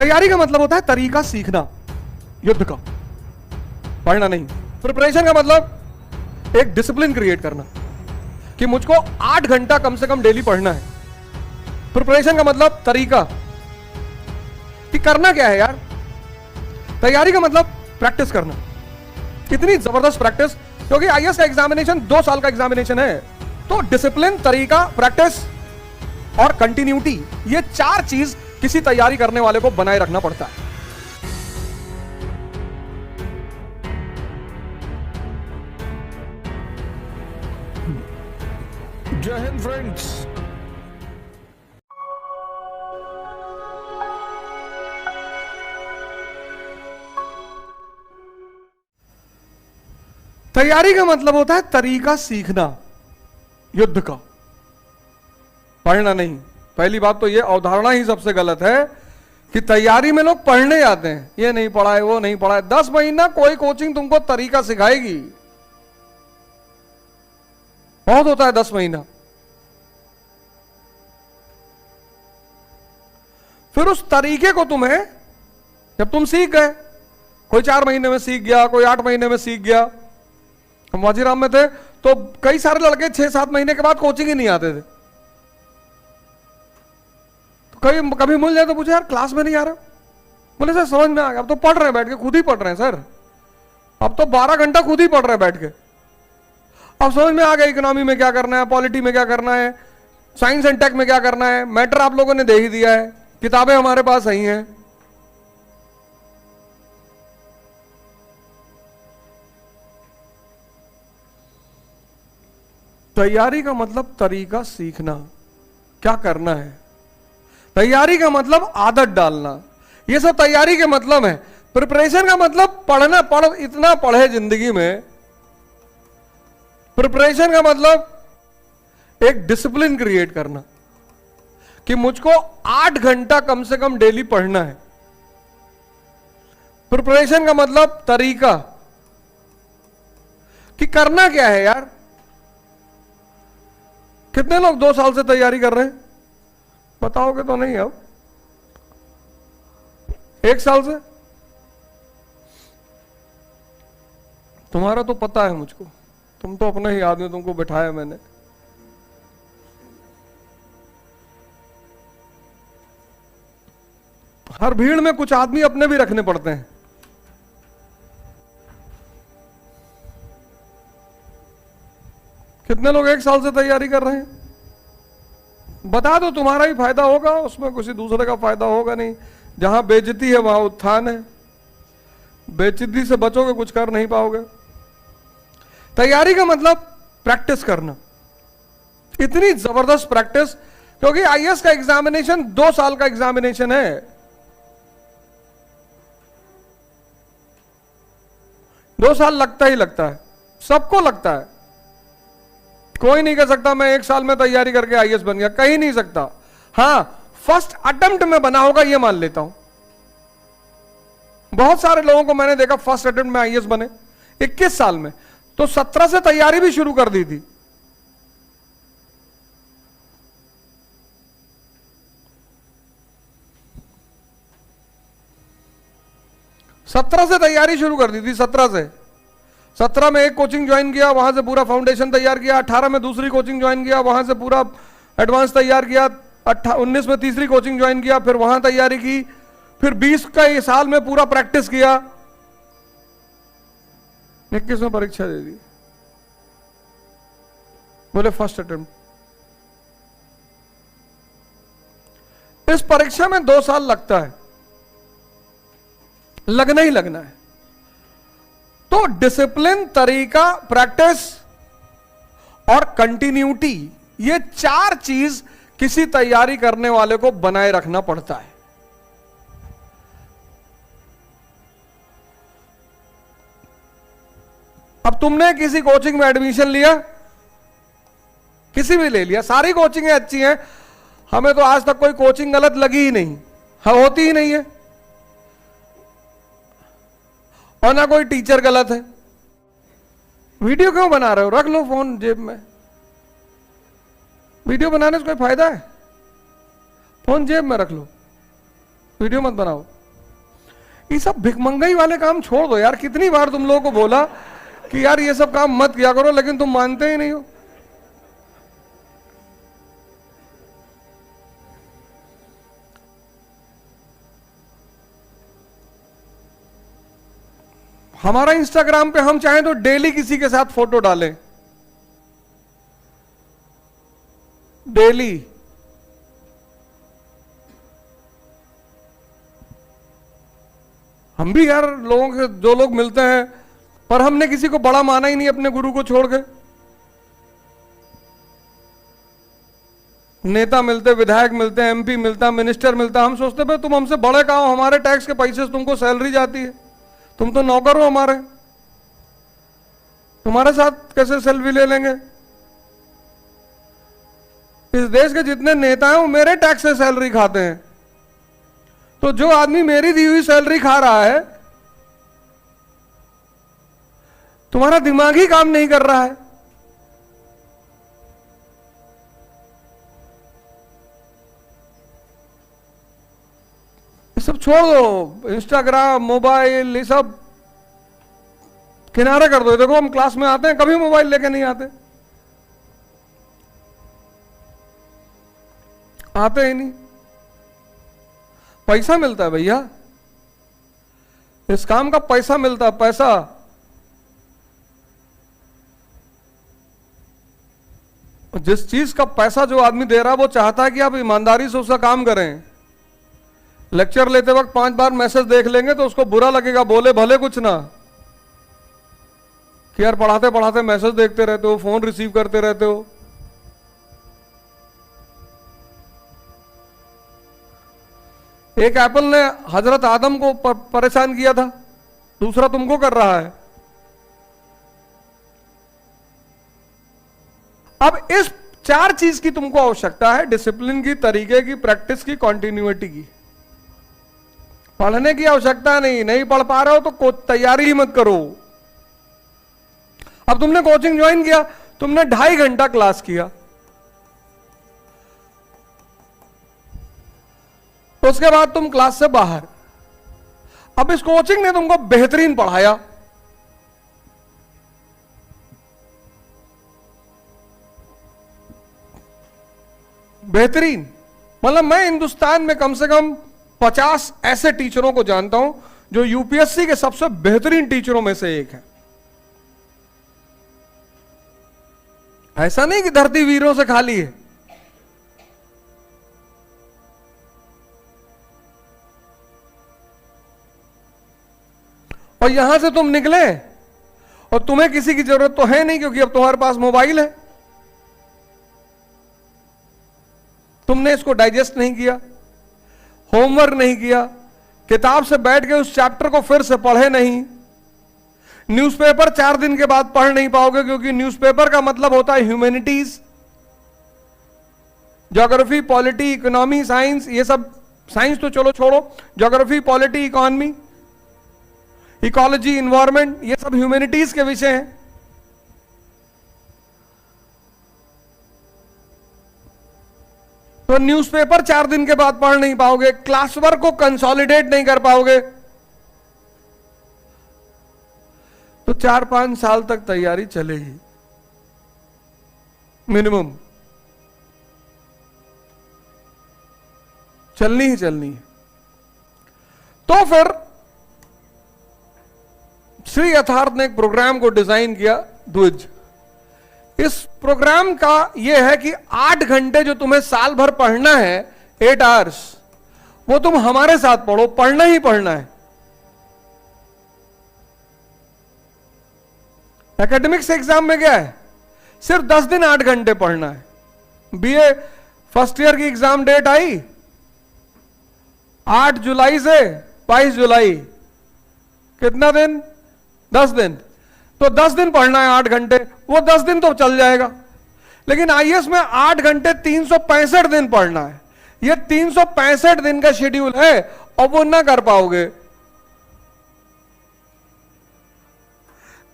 तैयारी का मतलब होता है तरीका सीखना, युद्ध का, पढ़ना नहीं। प्रिपरेशन का मतलब एक डिसिप्लिन क्रिएट करना कि मुझको 8 घंटा कम से कम डेली पढ़ना है। प्रिपरेशन का मतलब तरीका कि करना क्या है यार। तैयारी का मतलब प्रैक्टिस करना, कितनी जबरदस्त प्रैक्टिस, क्योंकि आईएएस का एग्जामिनेशन 2 साल का एग्जामिनेशन है। तो डिसिप्लिन, तरीका, प्रैक्टिस और कंटिन्यूटी, ये 4 चीज किसी तैयारी करने वाले को बनाए रखना पड़ता है। जय हिंद फ्रेंड्स। तैयारी का मतलब होता है तरीका सीखना, युद्ध का, पढ़ना नहीं। पहली बात तो ये अवधारणा ही सबसे गलत है कि तैयारी में लोग पढ़ने जाते हैं, ये नहीं पढ़ा है, वो नहीं पढ़ा है। 10 महीना कोई कोचिंग तुमको तरीका सिखाएगी, बहुत होता है 10 महीना। फिर उस तरीके को तुम्हें, जब तुम सीख गए, कोई 4 महीने में सीख गया, कोई 8 महीने में सीख गया। हम वाजीराम में थे तो कई सारे लड़के 6-7 महीने के बाद कोचिंग ही नहीं आते थे। तो कभी मिल जाए तो पूछे, यार क्लास में नहीं आ रहे? बोले सर समझ में आ गया, अब तो पढ़ रहे हैं बैठ के, खुद ही पढ़ रहे हैं सर, अब तो 12 घंटा खुद ही पढ़ रहे हैं बैठ के। अब समझ में आ गया इकोनॉमी में क्या करना है, पॉलिटी में क्या करना है, साइंस एंड टेक में क्या करना है। मैटर आप लोगों ने दे ही दिया है, किताबें हमारे पास सही हैं। तैयारी का मतलब तरीका सीखना, क्या करना है। तैयारी का मतलब आदत डालना, ये सब तैयारी के मतलब है। प्रिपरेशन का मतलब पढ़ना, इतना पढ़े जिंदगी में। प्रिपरेशन का मतलब एक डिसिप्लिन क्रिएट करना कि मुझको 8 घंटा कम से कम डेली पढ़ना है। प्रिपरेशन का मतलब तरीका कि करना क्या है यार। कितने लोग 2 साल से तैयारी कर रहे हैं? बताओगे तो नहीं। अब 1 साल से तुम्हारा तो पता है मुझको, तुम तो अपना ही आदमी, तुमको बिठाया मैंने। हर भीड़ में कुछ आदमी अपने भी रखने पड़ते हैं। कितने लोग 1 साल से तैयारी कर रहे हैं? बता दो, तुम्हारा ही फायदा होगा, उसमें किसी दूसरे का फायदा होगा नहीं। जहां बेइज्जती है वहां उत्थान है। बेइज्जती से बचोगे, कुछ कर नहीं पाओगे। तैयारी का मतलब प्रैक्टिस करना, इतनी जबरदस्त प्रैक्टिस, क्योंकि आईएएस का एग्जामिनेशन 2 साल का एग्जामिनेशन है। 2 साल लगता ही लगता है, सबको लगता है। कोई नहीं कह सकता मैं 1 साल में तैयारी करके आईएएस बन गया, कहीं नहीं सकता। हां, फर्स्ट अटेम्प्ट में बना होगा ये मान लेता हूं। बहुत सारे लोगों को मैंने देखा फर्स्ट अटेम्प्ट में आईएएस बने 21 साल में, तो 17 से तैयारी भी शुरू कर दी थी। सत्रह से तैयारी शुरू कर दी थी। 17 में एक कोचिंग ज्वाइन किया, वहां से पूरा फाउंडेशन तैयार किया। 18 में दूसरी कोचिंग ज्वाइन किया, वहां से पूरा एडवांस तैयार किया। 19 में तीसरी कोचिंग ज्वाइन किया, फिर वहां तैयारी की। फिर 20 का ये साल में पूरा प्रैक्टिस किया। 21 में परीक्षा दे दी, बोले फर्स्ट अटेम्प्ट। इस परीक्षा में 2 साल लगता है, लगना ही लगना है। तो डिसिप्लिन, तरीका, प्रैक्टिस और कंटिन्यूटी, ये 4 चीज किसी तैयारी करने वाले को बनाए रखना पड़ता है। अब तुमने किसी कोचिंग में एडमिशन लिया, किसी भी ले लिया, सारी कोचिंगें अच्छी हैं, हमें तो आज तक कोई कोचिंग गलत लगी ही नहीं, होती ही नहीं है, और ना कोई टीचर गलत है। वीडियो क्यों बना रहे हो? रख लो फोन जेब में। वीडियो बनाने से कोई फायदा है? फोन जेब में रख लो। वीडियो मत बनाओ। ये सब भिखमंगाई वाले काम छोड़ दो यार। कितनी बार तुम लोगों को बोला कि यार ये सब काम मत किया करो, लेकिन तुम मानते ही नहीं हो। हमारा इंस्टाग्राम पे हम चाहें तो डेली किसी के साथ फोटो डालें, डेली। हम भी यार लोगों के, जो लोग मिलते हैं, पर हमने किसी को बड़ा माना ही नहीं अपने गुरु को छोड़ के। नेता मिलते, विधायक मिलते, एमपी मिलता, मिनिस्टर मिलता, हम सोचते भाई तुम हमसे बड़े कहाँ हो, हमारे टैक्स के पैसे से तुमको सैलरी जाती है, तुम तो नौकर हो हमारे, तुम्हारे साथ कैसे सेल्फी ले लेंगे। इस देश के जितने नेता हैं वो मेरे टैक्स से सैलरी खाते हैं। तो जो आदमी मेरी दी हुई सैलरी खा रहा है, तुम्हारा दिमाग ही काम नहीं कर रहा है। ये सब छोड़ दो, इंस्टाग्राम, मोबाइल, ये सब किनारे कर दो। देखो हम क्लास में आते हैं, कभी मोबाइल लेके नहीं आते, आते ही नहीं। पैसा मिलता है भैया, इस काम का पैसा मिलता है, पैसा। जिस चीज का पैसा जो आदमी दे रहा है वो चाहता है कि आप ईमानदारी से उसका काम करें। लेक्चर लेते वक्त 5 बार मैसेज देख लेंगे तो उसको बुरा लगेगा, बोले भले कुछ ना कि यार पढ़ाते पढ़ाते मैसेज देखते रहते हो, फोन रिसीव करते रहते हो। एक एप्पल ने हजरत आदम को परेशान किया था, दूसरा तुमको कर रहा है। अब इस 4 चीज की तुमको आवश्यकता है, डिसिप्लिन की, तरीके की, प्रैक्टिस की, कॉन्टिन्यूटी की। पढ़ने की आवश्यकता नहीं पढ़ पा रहे हो तो तैयारी ही मत करो। अब तुमने कोचिंग ज्वाइन किया, तुमने 2.5 घंटा क्लास किया, उसके बाद तुम क्लास से बाहर। अब इस कोचिंग ने तुमको बेहतरीन पढ़ाया, बेहतरीन, मतलब मैं हिंदुस्तान में कम से कम 50 ऐसे टीचरों को जानता हूं जो यूपीएससी के सबसे बेहतरीन टीचरों में से एक है। ऐसा नहीं कि धरती वीरों से खाली है। और यहां से तुम निकले और तुम्हें किसी की जरूरत तो है नहीं, क्योंकि अब तुम्हारे पास मोबाइल है। तुमने इसको डाइजेस्ट नहीं किया, होमवर्क नहीं किया, किताब से बैठ के उस चैप्टर को फिर से पढ़े नहीं। न्यूज़पेपर 4 दिन के बाद पढ़ नहीं पाओगे, क्योंकि न्यूज़पेपर का मतलब होता है humanities, geography, polity, economy, science. ये सब, साइंस तो चलो छोड़ो, geography, polity, economy, ecology, environment, ये सब ह्यूमैनिटीज के विषय हैं। तो न्यूज़पेपर 4 दिन के बाद पढ़ नहीं पाओगे, क्लास वर्क को कंसोलिडेट नहीं कर पाओगे, तो 4-5 साल तक तैयारी चलेगी मिनिमम, चलनी ही चलनी है। तो फिर श्री यथार्थ ने एक प्रोग्राम को डिजाइन किया, द्विज। इस प्रोग्राम का यह है कि 8 घंटे जो तुम्हें साल भर पढ़ना है, 8 आवर्स, वो तुम हमारे साथ पढ़ो, पढ़ना ही पढ़ना है। एकेडमिक्स एग्जाम में क्या है, सिर्फ 10 दिन 8 घंटे पढ़ना है। बीए फर्स्ट ईयर की एग्जाम डेट आई 8 जुलाई से 22 जुलाई, कितना दिन? 10 दिन। तो 10 दिन पढ़ना है 8 घंटे, वो 10 दिन तो चल जाएगा। लेकिन आईएएस में 8 घंटे 365 दिन पढ़ना है। ये 365 दिन का शेड्यूल है और वो ना कर पाओगे।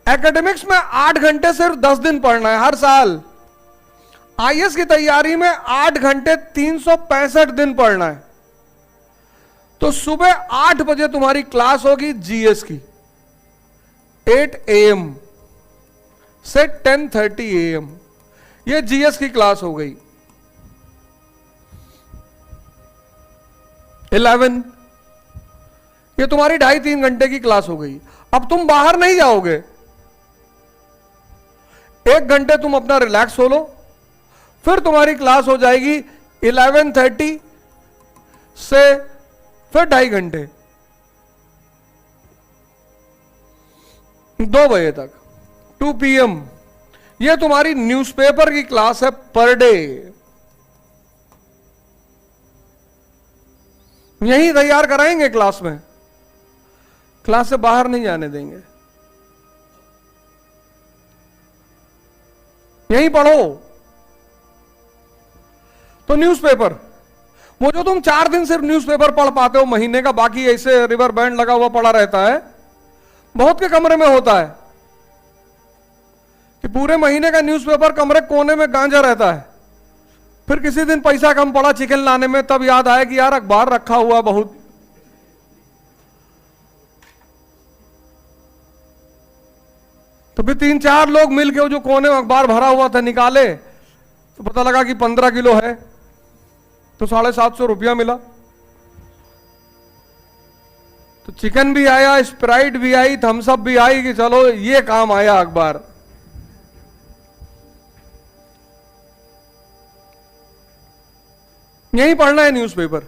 एकेडमिक्स में 8 घंटे सिर्फ 10 दिन पढ़ना है हर साल। आईएएस की तैयारी में 8 घंटे 365 दिन पढ़ना है। तो सुबह 8 बजे तुम्हारी क्लास होगी जीएस की, 8 AM से 10:30 AM, ये जीएस की क्लास हो गई। 11, ये तुम्हारी 2.5-3 घंटे की क्लास हो गई। अब तुम बाहर नहीं जाओगे, 1 घंटे तुम अपना रिलैक्स हो लो, फिर तुम्हारी क्लास हो जाएगी 11:30 से फिर 2.5 घंटे 2 बजे तक, 2 PM। यह तुम्हारी न्यूज़पेपर की क्लास है पर डे। यही तैयार कराएंगे क्लास में, क्लास से बाहर नहीं जाने देंगे, यहीं पढ़ो। तो न्यूज़पेपर, वो जो तुम 4 दिन सिर्फ न्यूज़पेपर पढ़ पाते हो महीने का, बाकी ऐसे रिवर बैंड लगा हुआ पड़ा रहता है, बहुत के कमरे में होता है कि पूरे महीने का न्यूज़पेपर कमरे कोने में गांजा रहता है। फिर किसी दिन पैसा कम पड़ा चिकन लाने में, तब याद आया कि यार अखबार रखा हुआ बहुत। तो फिर 3-4 लोग मिलके जो कोने में अखबार भरा हुआ था निकाले, तो पता लगा कि 15 किलो है, तो 750 रुपया मिला। तो चिकन भी आया, स्प्राइट भी आई, थम्स अप भी आई कि चलो ये काम आया अखबार। यहीं पढ़ना है न्यूज़पेपर,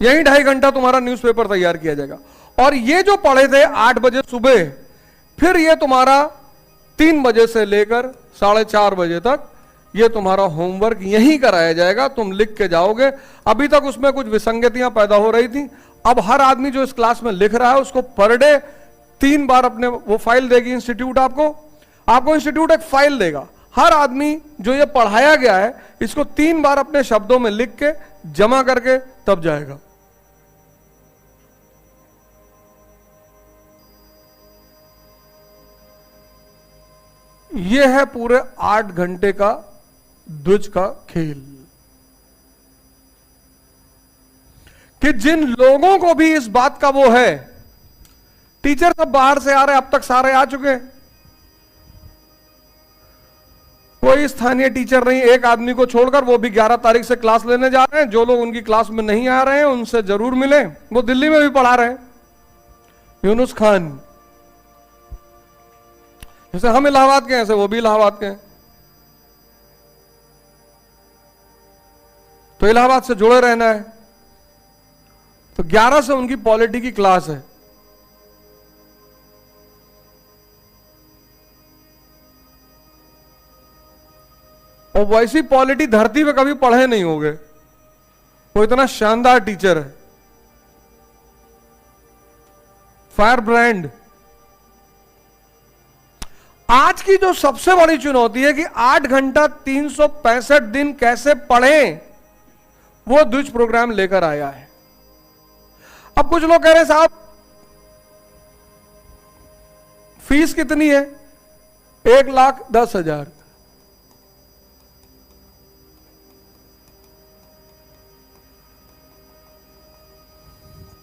यहीं 2.5 घंटा तुम्हारा न्यूज़पेपर तैयार किया जाएगा। और ये जो पढ़े थे 8 बजे सुबह, फिर ये तुम्हारा 3 बजे से लेकर 4:30 बजे तक ये तुम्हारा होमवर्क यहीं कराया जाएगा, तुम लिख के जाओगे। अभी तक उसमें कुछ विसंगतियां पैदा हो रही थी, अब हर आदमी जो इस क्लास में लिख रहा है उसको पर डे 3 बार अपने वो फाइल देगी इंस्टीट्यूट, आपको इंस्टीट्यूट एक फाइल देगा। हर आदमी जो ये पढ़ाया गया है इसको 3 बार अपने शब्दों में लिख के जमा करके तब जाएगा। यह है पूरे 8 घंटे का द्विज का खेल, कि जिन लोगों को भी इस बात का वो है, टीचर सब बाहर से आ रहे, अब तक सारे आ चुके हैं, कोई स्थानीय टीचर नहीं, एक आदमी को छोड़कर, वो भी 11 तारीख से क्लास लेने जा रहे हैं। जो लोग उनकी क्लास में नहीं आ रहे हैं उनसे जरूर मिले, वो दिल्ली में भी पढ़ा रहे हैं, यूनुस खान। जैसे हम इलाहाबाद के हैं, ऐसे वो भी इलाहाबाद के हैं, तो इलाहाबाद से जुड़े रहना है। तो 11 से उनकी पॉलिटी की क्लास है। और वैसी पॉलिटी धरती पे कभी पढ़े नहीं होंगे, वो इतना शानदार टीचर है, फायर ब्रांड। आज की जो सबसे बड़ी चुनौती है कि 8 घंटा 365 दिन कैसे पढ़ें, वो द्विज प्रोग्राम लेकर आया है। अब कुछ लोग कह रहे हैं साहब फीस कितनी है, 1,10,000।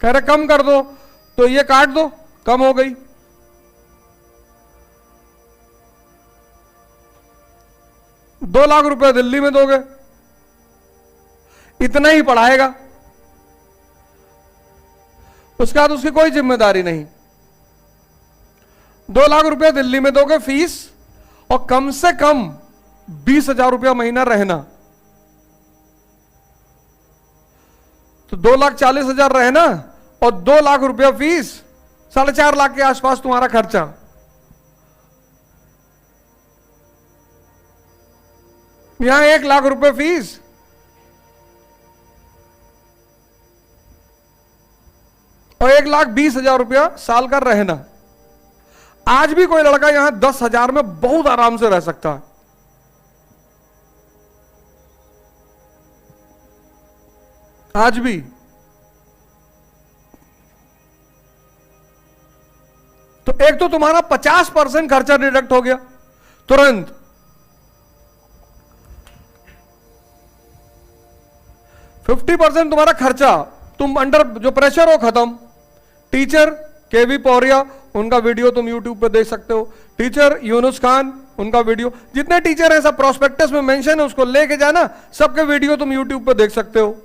कह रहे कम कर दो, तो ये काट दो, कम हो गई। ₹2,00,000 दिल्ली में दोगे, इतना ही पढ़ाएगा, उसके बाद उसकी कोई जिम्मेदारी नहीं। ₹2,00,000 दिल्ली में दोगे फीस, और कम से कम 20,000 रुपया महीना रहना, तो 2,40,000 रहना और 2,00,000 रुपया फीस, 4.5 लाख के आसपास तुम्हारा खर्चा। यहां 1,00,000 रुपए फीस, और 1,20,000 रुपया साल का रहना। आज भी कोई लड़का यहां 10,000 में बहुत आराम से रह सकता है। आज भी। तो एक तो तुम्हारा 50% खर्चा डिडक्ट हो गया तुरंत। %50 तुम्हारा खर्चा तुम अंडर जो प्रेशर हो खत्म। टीचर केवी पौरिया, उनका वीडियो तुम यूट्यूब पे देख सकते हो। टीचर यूनुस खान, उनका वीडियो, जितने टीचर हैं सब प्रोस्पेक्टस में मेंशन है, उसको लेके जाना, सबके वीडियो तुम यूट्यूब पे देख सकते हो।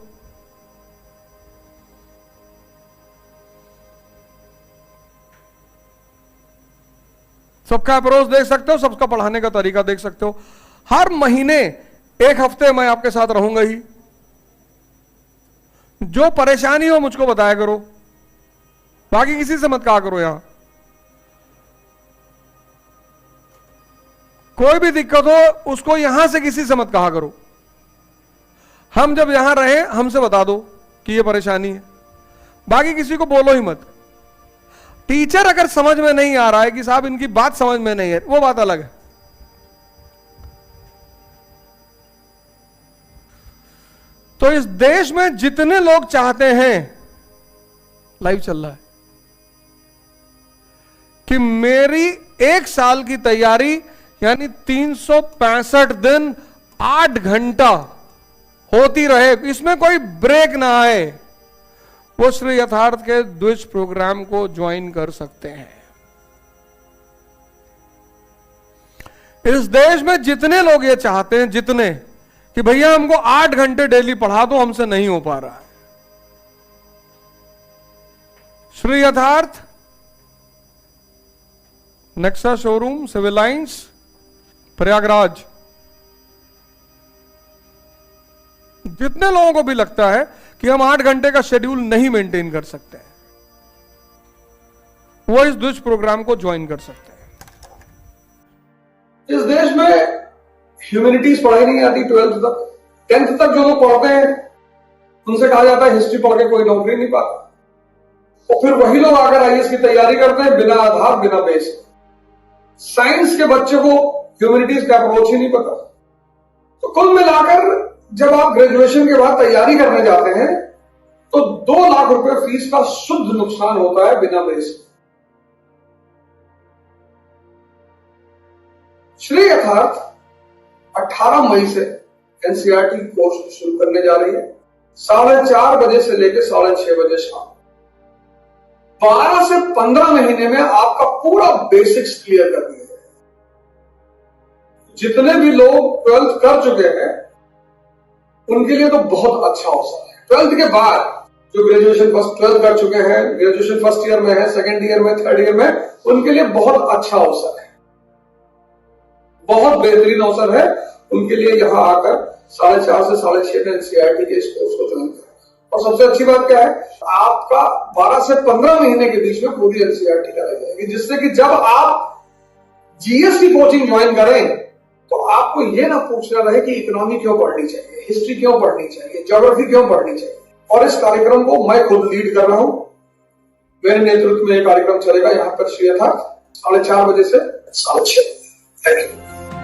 सबका अप्रोच देख सकते हो, सबका पढ़ाने का तरीका देख सकते हो। हर महीने 1 हफ्ते मैं आपके साथ रहूंगा ही। जो परेशानी हो मुझको बताया करो, बाकी किसी से मत कहा करो। यहां कोई भी दिक्कत हो उसको यहां से किसी से मत कहा करो। हम जब यहां रहे हमसे बता दो कि ये परेशानी है, बाकी किसी को बोलो ही मत। टीचर अगर समझ में नहीं आ रहा है कि साहब इनकी बात समझ में नहीं है, वो बात अलग है। तो इस देश में जितने लोग चाहते हैं, लाइव चल रहा है, कि मेरी 1 साल की तैयारी यानी 365 दिन 8 घंटा होती रहे, इसमें कोई ब्रेक ना आए, वो श्री यथार्थ के द्विज प्रोग्राम को ज्वाइन कर सकते हैं। इस देश में जितने लोग ये चाहते हैं, जितने कि भैया हमको 8 घंटे डेली पढ़ा दो, हमसे नहीं हो पा रहा है, श्री यथार्थ, नेक्सा शोरूम, सिविल लाइंस, प्रयागराज, जितने लोगों को भी लगता है कि हम 8 घंटे का शेड्यूल नहीं मेंटेन कर सकते, वो इस द्विज प्रोग्राम को ज्वाइन कर सकते हैं। इस देश में ह्यूमैनिटीज पढ़ाई नहीं आती 12th तक। 10th तक जो लोग पढ़ते हैं उनसे कहा जाता है हिस्ट्री पढ़ के कोई नौकरी नहीं पाता, और फिर वही लोग आकर आईएएस की तैयारी करते हैं बिना आधार, बिना बेस। साइंस के बच्चे को ह्यूमैनिटीज का अप्रोच ही नहीं पता। तो कुल मिलाकर जब आप ग्रेजुएशन के बाद तैयारी करने जाते हैं तो 2 लाख रुपए फीस का शुद्ध नुकसान होता है बिना बेस। श्री यथार्थ 18 मई से एनसीईआरटी कोर्स शुरू करने जा रही है, 4:30 बजे से लेकर 6:30 बजे शाम। 12 से 15 महीने में आपका पूरा बेसिक्स क्लियर कर दिया है। जितने भी लोग 12th कर चुके हैं उनके लिए तो बहुत अच्छा अवसर है। 12th के बाद जो ग्रेजुएशन 12th कर चुके हैं, ग्रेजुएशन फर्स्ट ईयर में है, सेकेंड ईयर में, थर्ड ईयर में, उनके लिए बहुत अच्छा अवसर है, बहुत बेहतरीन अवसर है उनके लिए। यहां आकर 4:30 से 6:30 में एनसीईआरटी के इस कोर्स को ज्वाइन करें। और सबसे अच्छी बात क्या है, आपका 12 से 15 महीने के बीच में पूरी एनसीईआरटी कराई जाएगी, जिससे कि जब आप जीएस की कोचिंग ज्वाइन करें तो आपको यह ना पूछना रहे कि इकोनॉमी क्यों पढ़नी चाहिए, हिस्ट्री क्यों पढ़नी चाहिए, ज्योग्राफी क्यों पढ़नी चाहिए। और इस कार्यक्रम को मैं खुद लीड कर रहा हूं, मेरे नेतृत्व में यह कार्यक्रम चलेगा यहां पर श्री यथार्थ 4:30 बजे से 6:30। Thank you.